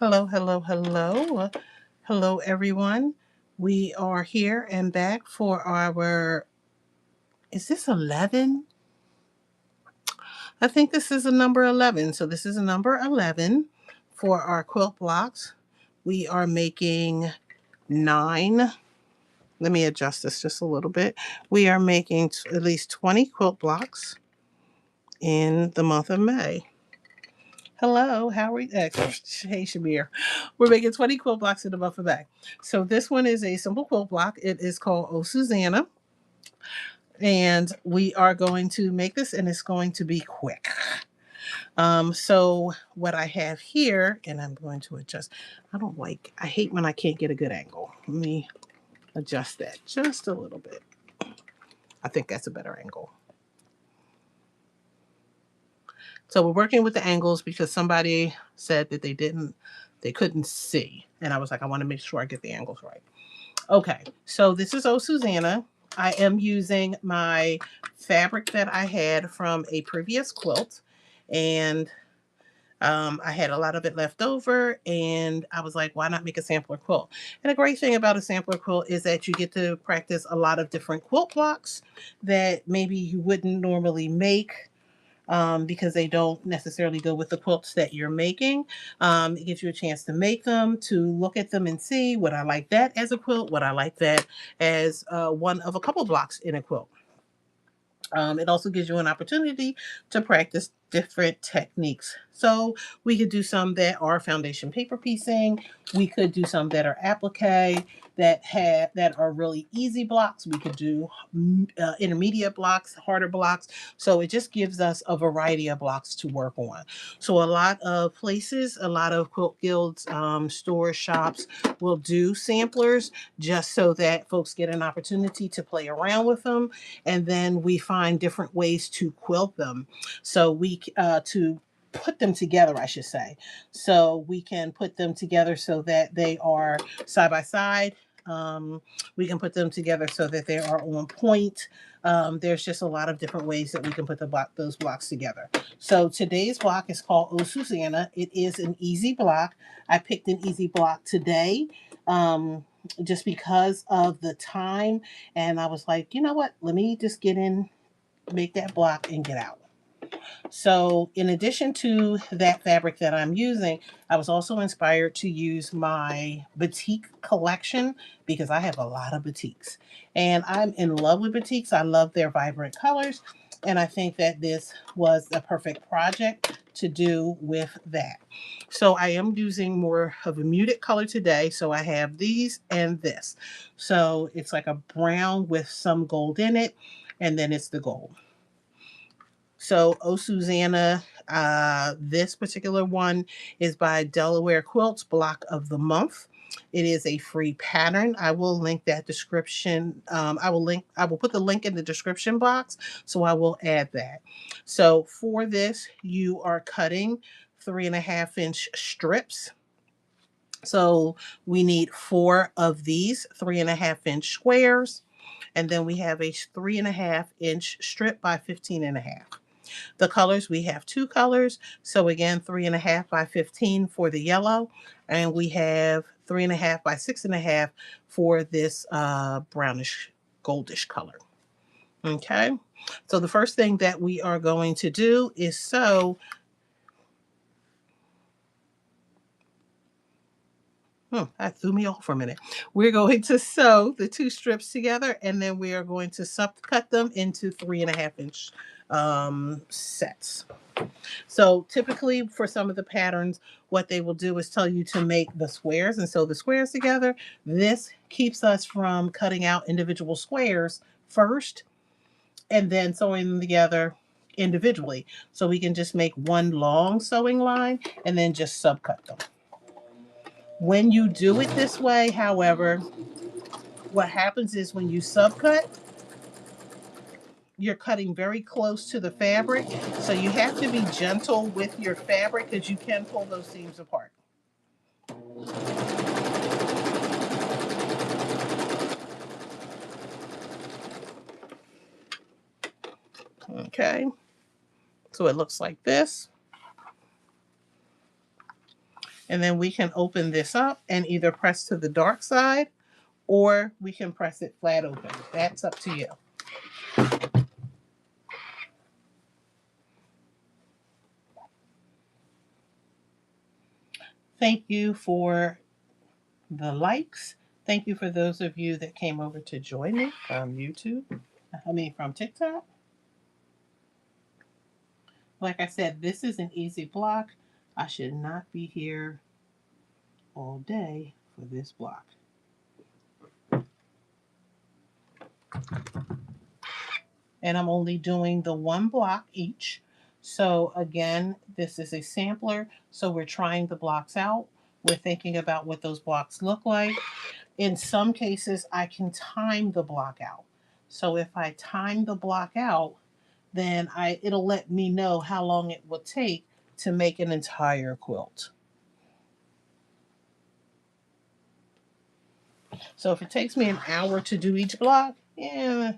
Hello, hello, hello. Hello, everyone. We are here and back for our, is this 11? I think this is a number 11. So this is a number 11 for our quilt blocks. We are making 9. Let me adjust this just a little bit. We are making at least 20 quilt blocks in the month of May. Hello, how are we? Hey, Shamir. We're making 20 quilt blocks in the month of May. So this one is a simple quilt block. It is called Oh Susannah. And we are going to make this and it's going to be quick. So what I have here, and I'm going to adjust. I hate when I can't get a good angle. Let me adjust that just a little bit. I think that's a better angle. So we're working with the angles because somebody said that they couldn't see. And I was like, I want to make sure I get the angles right. Okay, so this is Oh Susannah. I am using my fabric that I had from a previous quilt, and I had a lot of it left over, and I was like, why not make a sampler quilt? And the great thing about a sampler quilt is that you get to practice a lot of different quilt blocks that maybe you wouldn't normally make because they don't necessarily go with the quilts that you're making. It gives you a chance to make them, to look at them and see, would I like that as a quilt? Would I like that as one of a couple blocks in a quilt? It also gives you an opportunity to practice different techniques. So we could do some that are foundation paper piecing. We could do some that are applique, that are really easy blocks. We could do intermediate blocks, harder blocks. So it just gives us a variety of blocks to work on. So a lot of places, a lot of quilt guilds, stores, shops will do samplers just so that folks get an opportunity to play around with them, and then we find different ways to quilt them. So we to put them together, I should say. So we can put them together so that they are side by side. We can put them together so that they are on point. There's just a lot of different ways that we can put those blocks together. So today's block is called Oh Susannah. It is an easy block. I picked an easy block today. Just because of the time, and I was like, you know what? Let me just get in, make that block, and get out. So, in addition to that fabric that I'm using, I was also inspired to use my batik collection because I have a lot of batiks. And I'm in love with batiks. I love their vibrant colors. And I think that this was a perfect project to do with that. So I am using more of a muted color today. So I have these and this. So it's like a brown with some gold in it. And then it's the gold. So, Oh Susannah, this particular one is by Delaware Quilts, Block of the Month. It is a free pattern. I will link that description. I will put the link in the description box. So I will add that. So for this, you are cutting 3.5-inch strips. So we need 4 of these 3.5-inch squares. And then we have a 3.5-inch strip by 15.5. The colors, we have 2 colors. So again, 3.5 by 15 for the yellow. And we have 3.5 by 6.5 for this brownish goldish color. Okay. So the first thing that we are going to do is sew. That threw me off for a minute. We're going to sew the 2 strips together, and then we are going to subcut them into 3.5-inch sets. So typically for some of the patterns, what they will do is tell you to make the squares and sew the squares together. This keeps us from cutting out individual squares first and then sewing them together individually. So we can just make one long sewing line and then just subcut them. When you do it this way, however, what happens is when you subcut, you're cutting very close to the fabric. So you have to be gentle with your fabric because you can pull those seams apart. Okay, so it looks like this. And then we can open this up and either press to the dark side or we can press it flat open. That's up to you. Thank you for the likes. Thank you for those of you that came over to join me from YouTube. From TikTok. Like I said, this is an easy block. I should not be here all day for this block. And I'm only doing the one block each. So again, this is a sampler. So we're trying the blocks out. We're thinking about what those blocks look like. In some cases, I can time the block out. So if I time the block out, then it'll let me know how long it will take to make an entire quilt. So if it takes me an hour to do each block, yeah,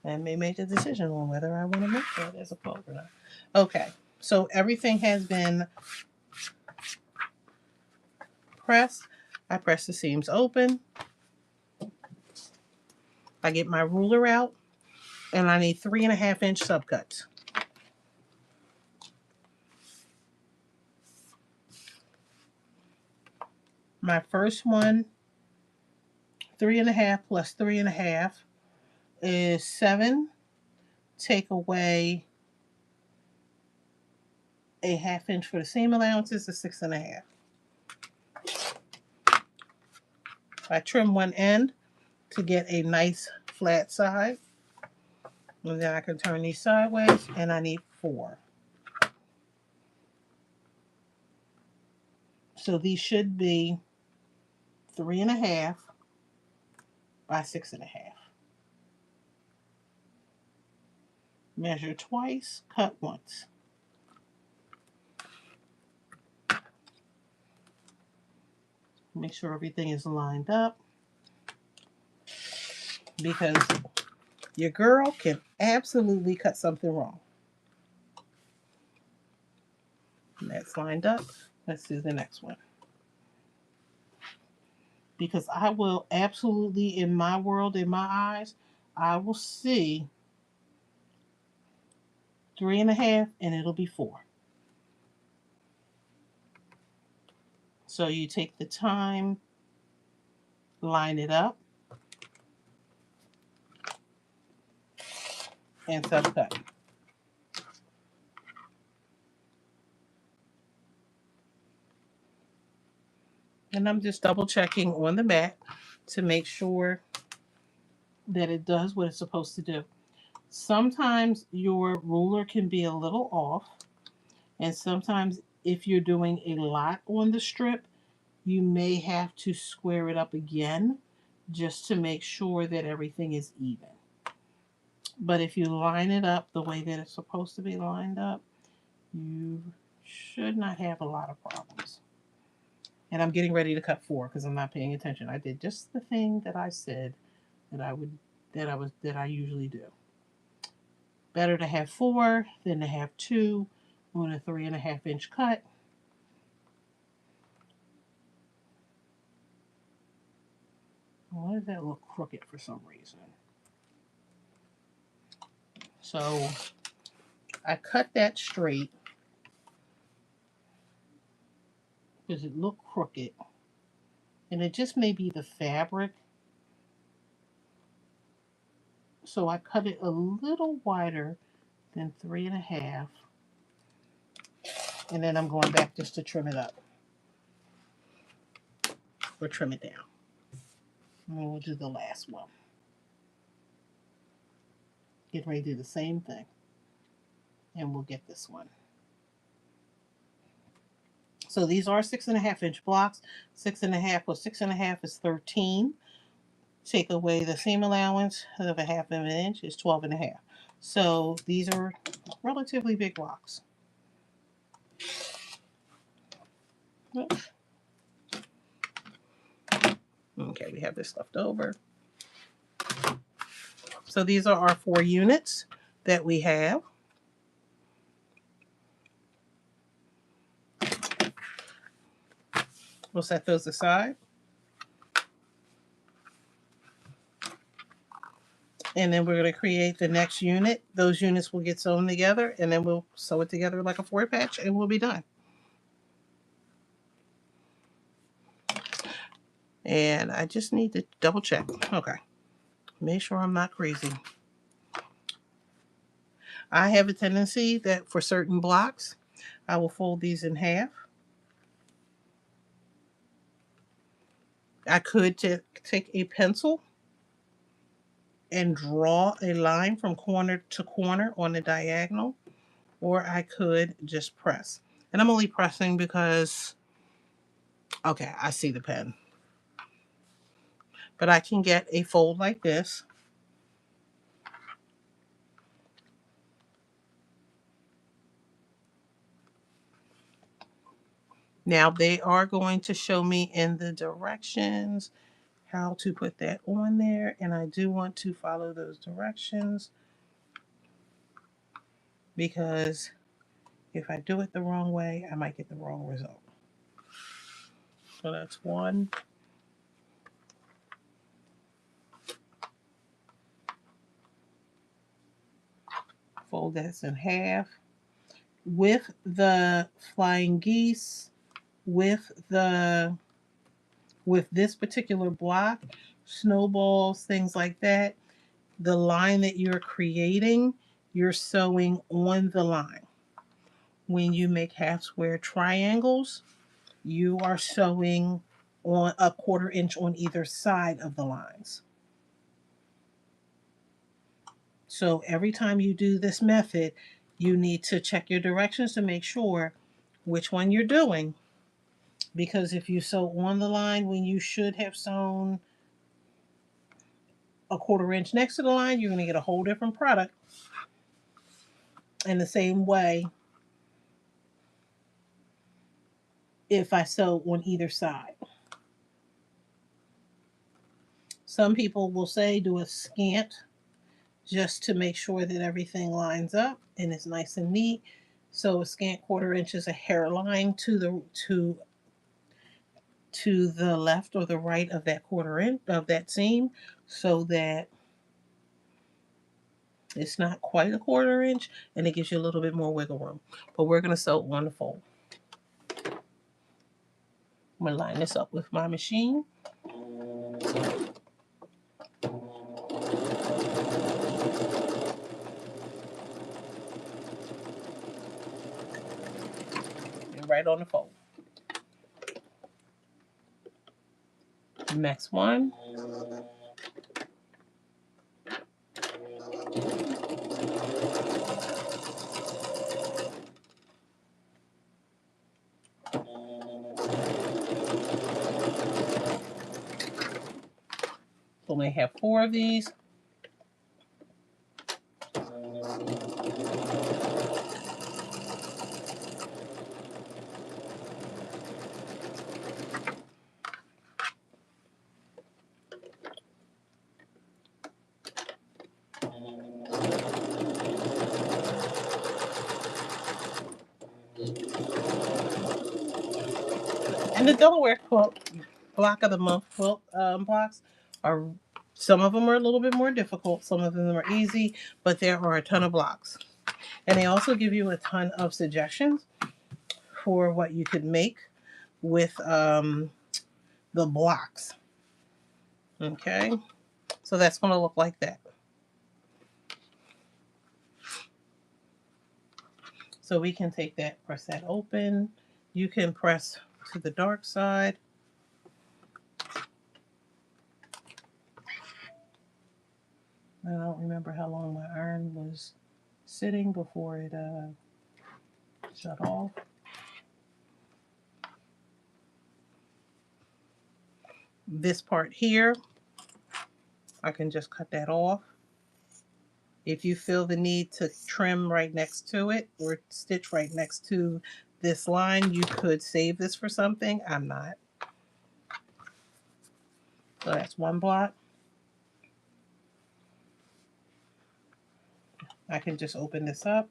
I may make a decision on whether I want to make that as a quilt or not. Okay, so everything has been pressed. I press the seams open. I get my ruler out, and I need 3.5-inch subcuts. My first one, 3.5 plus 3.5 is 7. Take away a 1/2 inch for the seam allowances is 6.5. I trim one end to get a nice flat side. And then I can turn these sideways, and I need 4. So these should be 3.5 by 6.5. Measure twice, cut once. Make sure everything is lined up, because your girl can absolutely cut something wrong. And that's lined up. Let's do the next one. Because I will absolutely, in my world, in my eyes, I will see 3.5 and it'll be 4. So you take the time, line it up, and subcut. And I'm just double checking on the mat to make sure that it does what it's supposed to do. Sometimes your ruler can be a little off, and sometimes if you're doing a lot on the strip, you may have to square it up again just to make sure that everything is even. But if you line it up the way that it's supposed to be lined up, you should not have a lot of problems. And I'm getting ready to cut 4 because I'm not paying attention. I did just the thing that I said that I usually do. Better to have 4 than to have 2 on a 3.5-inch cut. Why does that look crooked for some reason? So I cut that straight because it looked crooked. And it just may be the fabric. So I cut it a little wider than 3.5. And then I'm going back just to trim it up. Or trim it down. And we'll do the last one. Get ready to do the same thing. And we'll get this one. So these are 6.5-inch blocks. 6.5 plus 6.5 is 13. Take away the seam allowance of a 1/2 inch is 12.5. So these are relatively big blocks. Okay, we have this left over. So these are our 4 units that we have. We'll set those aside. And then we're going to create the next unit. Those units will get sewn together, and then we'll sew it together like a 4 patch, and we'll be done. And I just need to double check. Okay. Make sure I'm not crazy. I have a tendency that for certain blocks, I will fold these in half. I could take a pencil and draw a line from corner to corner on the diagonal, or I could just press. And I'm only pressing because, okay, I see the pen. But I can get a fold like this. Now they are going to show me in the directions how to put that on there, and I do want to follow those directions because if I do it the wrong way, I might get the wrong result. So that's one. Fold this in half. With the flying geese, with this particular block, snowballs, things like that, the line that you're creating, you're sewing on the line. When you make half square triangles, you are sewing on a 1/4 inch on either side of the lines. So every time you do this method, you need to check your directions to make sure which one you're doing. Because if you sew on the line when you should have sewn a 1/4 inch next to the line, you're going to get a whole different product. In the same way, if I sew on either side. Some people will say do a scant just to make sure that everything lines up and is nice and neat. So a scant 1/4 inch is a hairline to the left or the right of that 1/4 inch of that seam, so that it's not quite a 1/4 inch and it gives you a little bit more wiggle room. But we're going to sew on the fold. I'm going to line this up with my machine. And right on the fold. Next one. So we have 4 of these. And the Delaware quilt block of the month quilt blocks are, some of them are a little bit more difficult, some of them are easy, but there are a ton of blocks. And they also give you a ton of suggestions for what you could make with the blocks. Okay, so that's going to look like that. So we can take that, press that open. You can press to the dark side. I don't remember how long my iron was sitting before it shut off. This part here, I can just cut that off. If you feel the need to trim right next to it or stitch right next to this line, you could save this for something. I'm not. So that's one block. I can just open this up.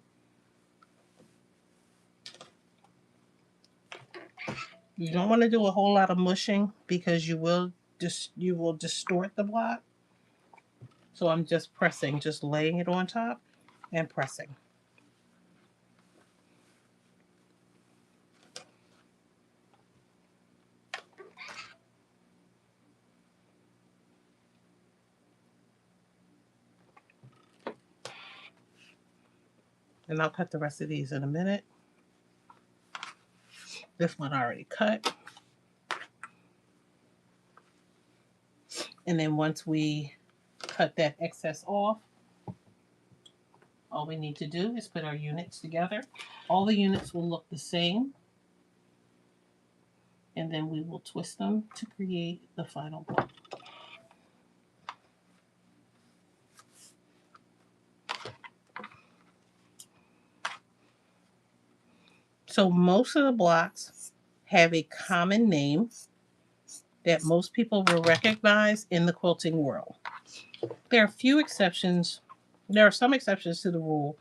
You don't want to do a whole lot of mushing because you will distort the block. So I'm just pressing, just laying it on top and pressing. And I'll cut the rest of these in a minute. This one I already cut. And then once we cut that excess off, all we need to do is put our units together. All the units will look the same. And then we will twist them to create the final block. So most of the blocks have a common name that most people will recognize in the quilting world. There are a few exceptions. There are some exceptions to the rule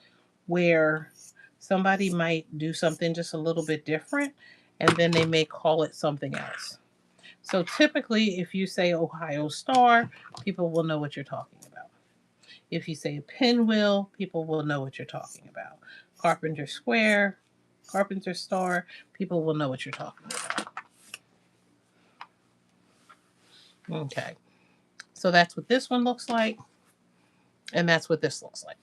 where somebody might do something just a little bit different and then they may call it something else. So typically, if you say Ohio Star, people will know what you're talking about. If you say a pinwheel, people will know what you're talking about. Carpenter Square, Carpenter Star, people will know what you're talking about. Okay, so that's what this one looks like, and that's what this looks like.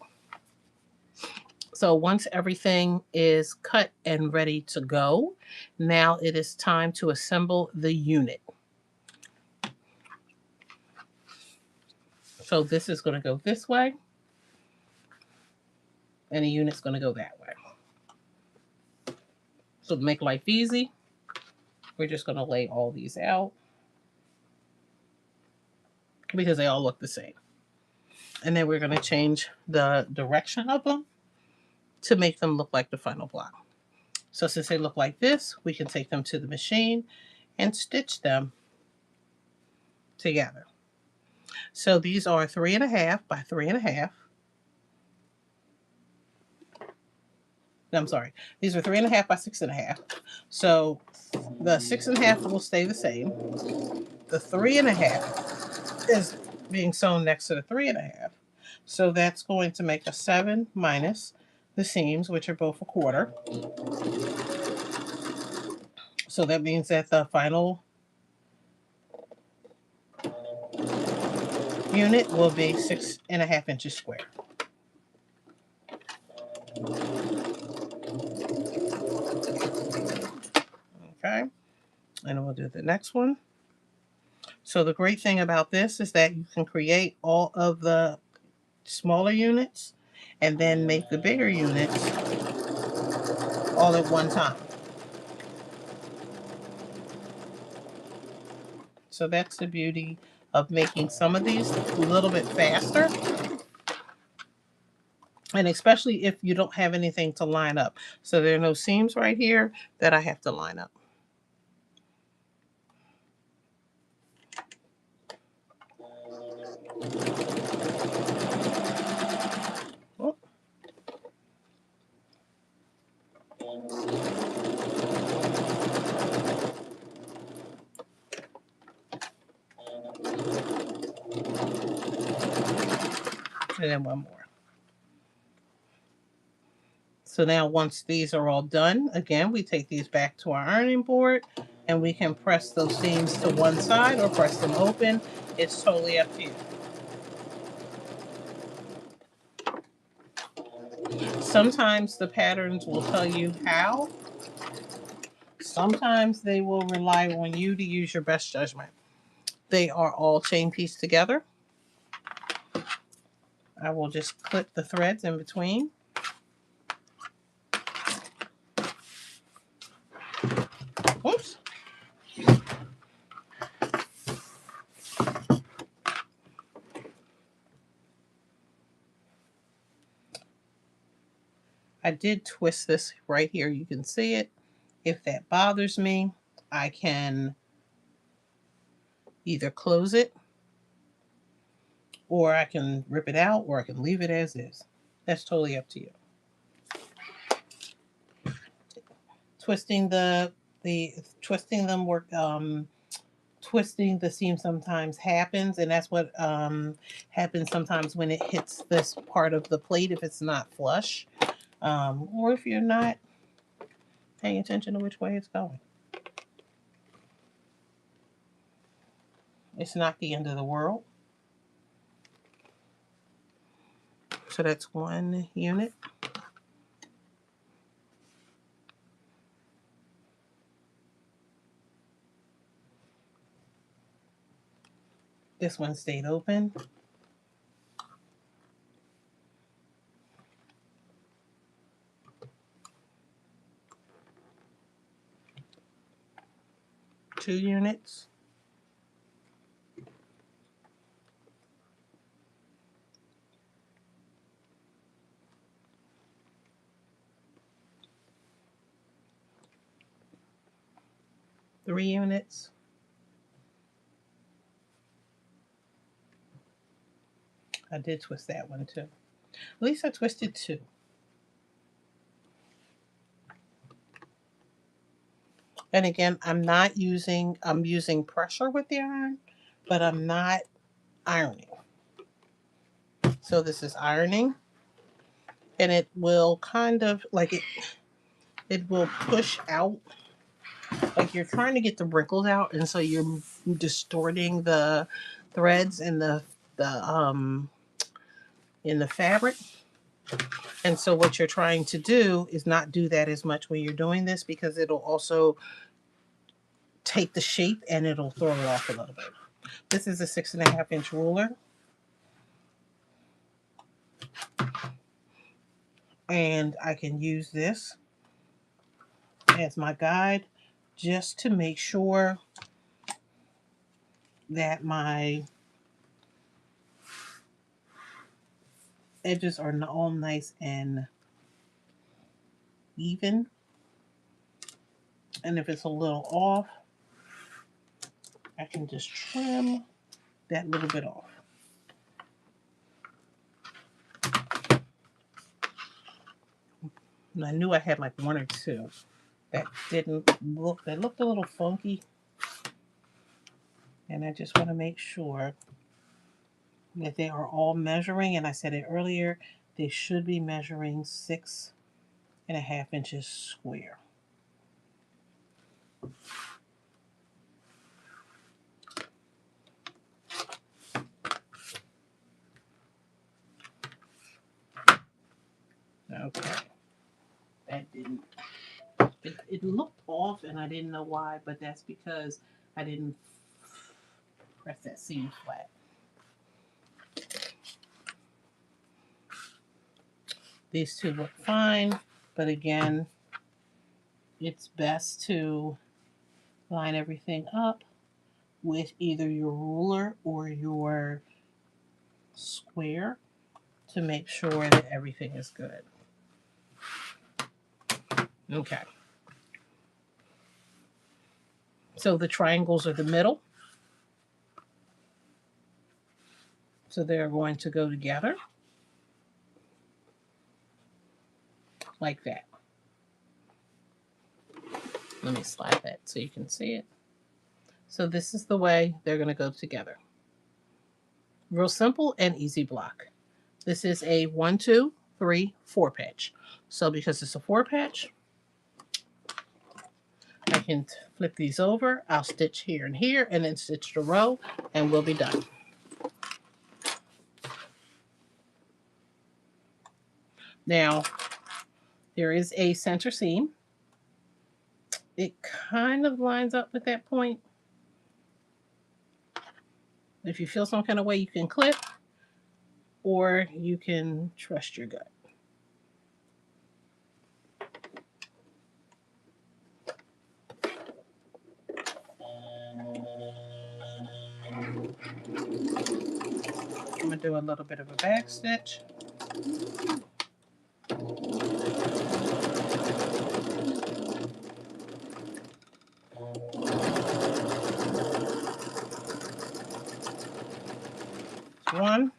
So once everything is cut and ready to go, now it is time to assemble the unit. So this is going to go this way, and the unit's going to go that way. So to make life easy, we're just going to lay all these out because they all look the same. And then we're going to change the direction of them to make them look like the final block. So since they look like this, we can take them to the machine and stitch them together. So these are 3.5 by 3.5. I'm sorry, these are 3.5 by 6.5. So the 6.5 will stay the same. The 3.5 is being sewn next to the 3.5. So that's going to make a 7 minus the seams, which are both 1/4. So that means that the final unit will be 6.5 inches square. Okay, and we'll do the next one. So the great thing about this is that you can create all of the smaller units and then make the bigger units all at one time. So that's the beauty of making some of these a little bit faster. And especially if you don't have anything to line up. So there are no seams right here that I have to line up. Oh. And then one more. So now once these are all done, again, we take these back to our ironing board and we can press those seams to one side or press them open. It's totally up to you. Sometimes the patterns will tell you how. Sometimes they will rely on you to use your best judgment. They are all chain pieced together. I will just clip the threads in between. Oops. I did twist this right here. You can see it. If that bothers me, I can either close it or I can rip it out or I can leave it as is. That's totally up to you. Twisting the The twisting them work. Twisting the seam sometimes happens, and that's what happens sometimes when it hits this part of the plate if it's not flush, or if you're not paying attention to which way it's going. It's not the end of the world. So that's one unit. This one stayed open. Two units. Three units. I did twist that one too. At least I twisted two. And again, I'm using pressure with the iron, but I'm not ironing. So this is ironing, and it will kind of like it will push out, like you're trying to get the wrinkles out, and so you're distorting the threads the in the fabric. And so what you're trying to do is not do that as much when you're doing this, because it'll also take the shape and it'll throw it off a little bit. This is a 6.5-inch ruler. And I can use this as my guide just to make sure that my edges are all nice and even. And if it's a little off, I can just trim that little bit off. And I knew I had like one or two that looked a little funky. And I just want to make sure that they are all measuring. And I said it earlier, they should be measuring 6.5 inches square. Okay. That didn't, it looked off and I didn't know why, but that's because I didn't press that seam flat. These two look fine, but again, it's best to line everything up with either your ruler or your square to make sure that everything is good. Okay. So the triangles are the middle. So they're going to go together like that. Let me slide that so you can see it. So this is the way they're going to go together. Real simple and easy block. This is a 1, 2, 3, 4 patch. So because it's a 4 patch, I can flip these over. I'll stitch here and here and then stitch the row and we'll be done. Now, there is a center seam. It kind of lines up with that point. If you feel some kind of way, you can clip or you can trust your gut. I'm going to do a little bit of a back stitch. One.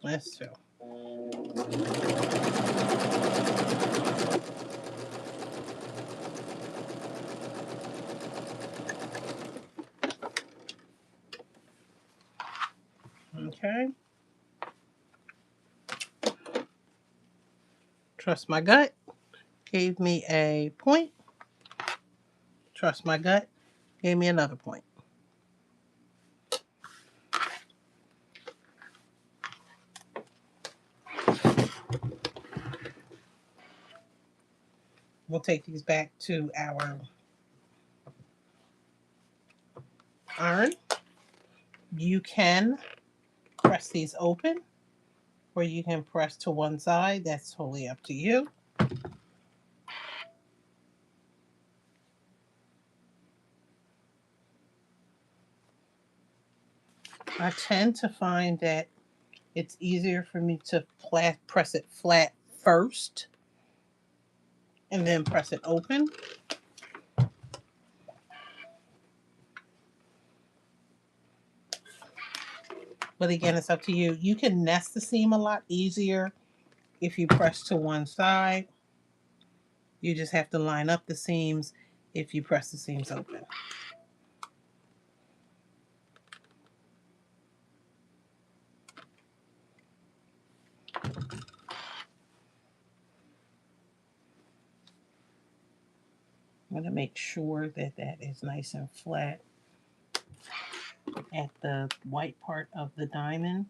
That's two. Okay. Trust my gut. Gave me a point. Trust my gut. Gave me another point. We'll take these back to our iron. You can press these open or you can press to one side. That's totally up to you. I tend to find that it's easier for me to press it flat first and then press it open. But again, it's up to you. You can nest the seam a lot easier if you press to one side. You just have to line up the seams if you press the seams open. I'm going to make sure that that is nice and flat at the white part of the diamond.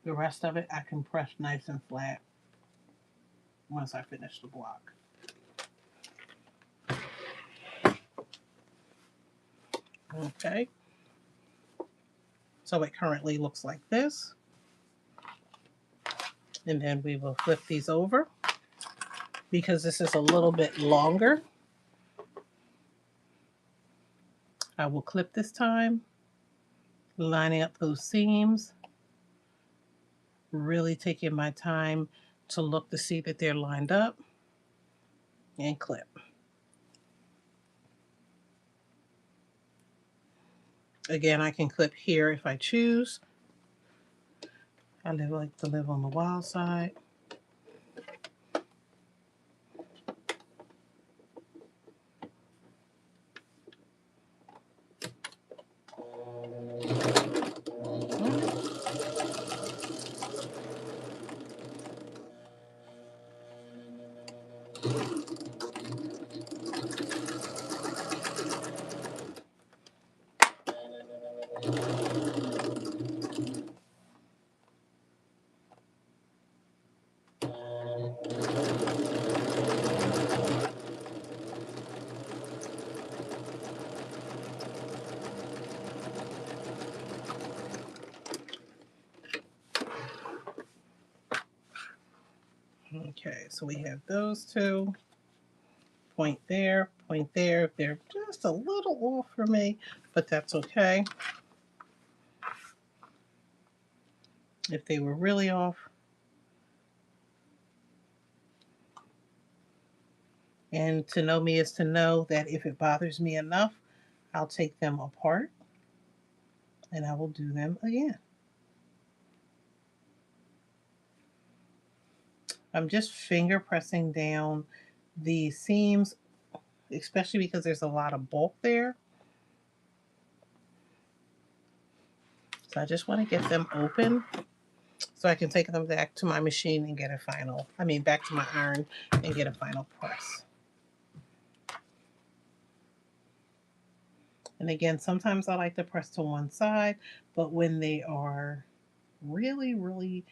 The rest of it I can press nice and flat once I finish the block. Okay. So it currently looks like this. And then we will flip these over because this is a little bit longer. I will clip this time, lining up those seams, really taking my time to look to see that they're lined up, and clip. Again, I can clip here if I choose. I like to live on the wild side. Okay, so we have those two. Point there, point there. They're just a little off for me, but that's okay. If they were really off, and to know me is to know that if it bothers me enough, I'll take them apart and I will do them again. I'm just finger pressing down the seams, especially because there's a lot of bulk there. So I just want to get them open so I can take them back to my machine and get a final, back to my iron and get a final press. And again, sometimes I like to press to one side, but when they are really, really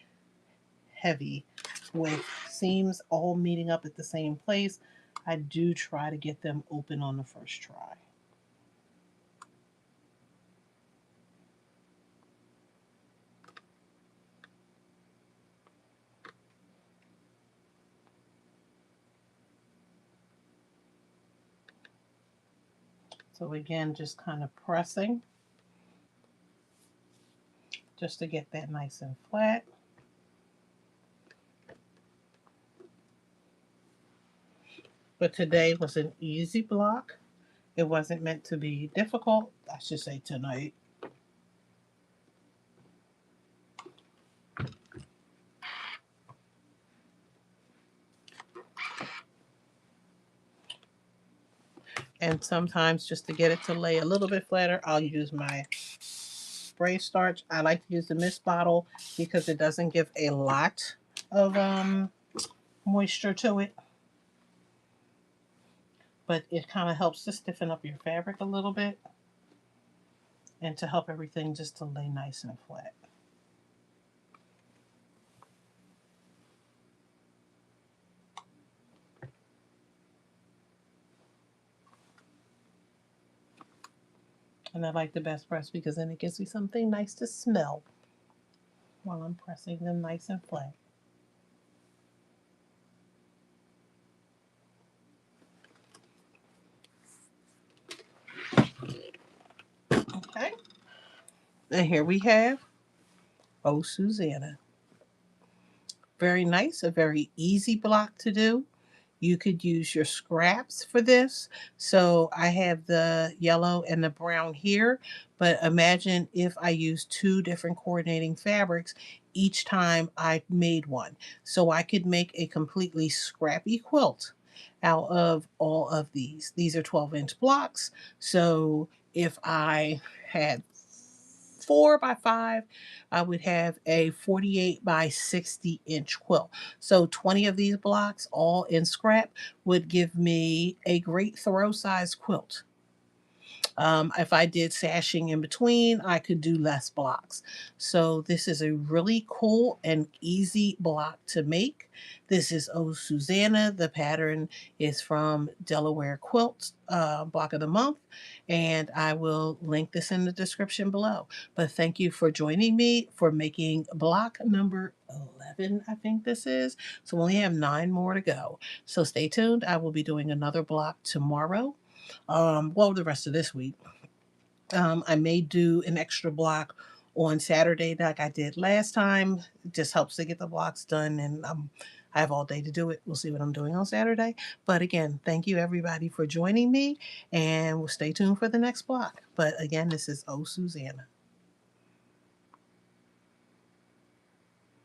heavy with seams all meeting up at the same place, I do try to get them open on the first try. So again, just kind of pressing just to get that nice and flat. But today was an easy block. It wasn't meant to be difficult, I should say tonight. And sometimes just to get it to lay a little bit flatter, I'll use my spray starch. I like to use the mist bottle because it doesn't give a lot of moisture to it, but it kind of helps to stiffen up your fabric a little bit and to help everything just to lay nice and flat. And I like the best press because then it gives me something nice to smell while I'm pressing them nice and flat. Okay. And here we have Oh Susannah. Very nice, a very easy block to do. You could use your scraps for this. So I have the yellow and the brown here, but imagine if I used two different coordinating fabrics each time I made one. So I could make a completely scrappy quilt out of all of these. These are 12-inch blocks. So if I had 4 by 5, I would have a 48 by 60-inch quilt. So 20 of these blocks, all in scrap, would give me a great throw size quilt. If I did sashing in between, I could do less blocks. So this is a really cool and easy block to make. This is Oh Susannah. The pattern is from Delaware Quilt, block of the month, and I will link this in the description below. But thank you for joining me for making block number 11, I think this is. So we only have 9 more to go. So stay tuned. I will be doing another block tomorrow. Well, the rest of this week. I may do an extra block on Saturday like I did last time. It just helps to get the blocks done, and I have all day to do it. We'll see what I'm doing on Saturday. But again, thank you everybody for joining me, and we'll stay tuned for the next block. But again, this is Oh Susannah.